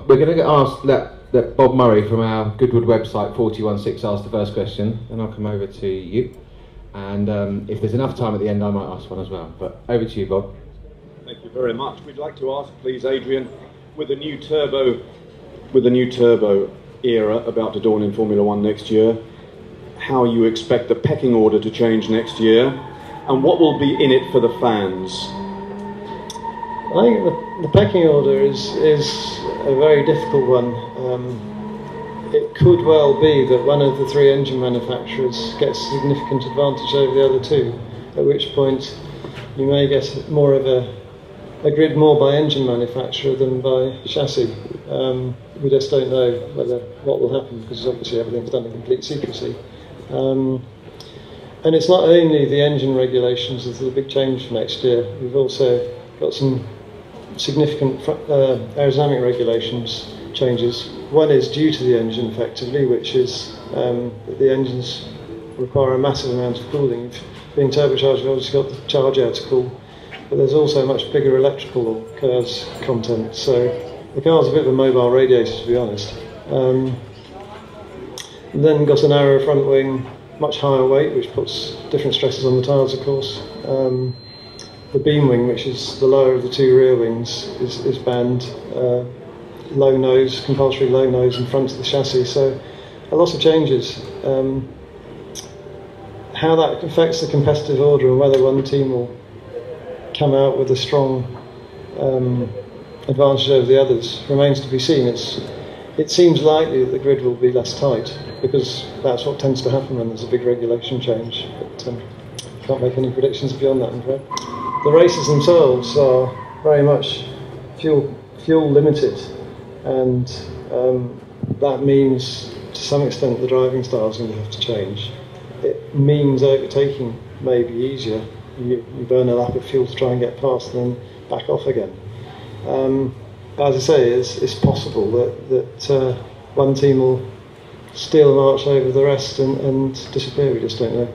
we're going to get asked, let Bob Murray from our Goodwood website 416 ask the first question, and I'll come over to you. And if there's enough time at the end, I might ask one as well. But over to you, Bob. Thank you very much. We'd like to ask, please, Adrian, with the new turbo era about to dawn in Formula One next year, how you expect the pecking order to change next year, and what will be in it for the fans? I think the pecking order is a very difficult one. It could well be that one of the three engine manufacturers gets a significant advantage over the other two, at which point you may get more of a grid more by engine manufacturer than by chassis. We just don't know what will happen, because obviously everything's done in complete secrecy. And it's not only the engine regulations that are the big change for next year. We've also got some significant aerodynamic regulations changes. One is due to the engine, effectively, which is that the engines require a massive amount of cooling. Being turbocharged, we've obviously got the charge air to cool, but there's also much bigger electrical KERS content. So the car's a bit of a mobile radiator, to be honest. Then got an narrow front wing, much higher weight, which puts different stresses on the tyres, of course. The beam wing, which is the lower of the two rear wings, is banned. Low nose, compulsory low nose in front of the chassis. So a lot of changes. How that affects the competitive order and whether one team will come out with a strong advantage over the others remains to be seen. It seems likely that the grid will be less tight, because that's what tends to happen when there's a big regulation change. But can't make any predictions beyond that, I'm afraid. The races themselves are very much fuel limited, and that means to some extent the driving style is going to have to change. It means overtaking may be easier. You burn a lap of fuel to try and get past and then back off again. As I say, it's possible that one team will steal a march over the rest and disappear. We just don't know.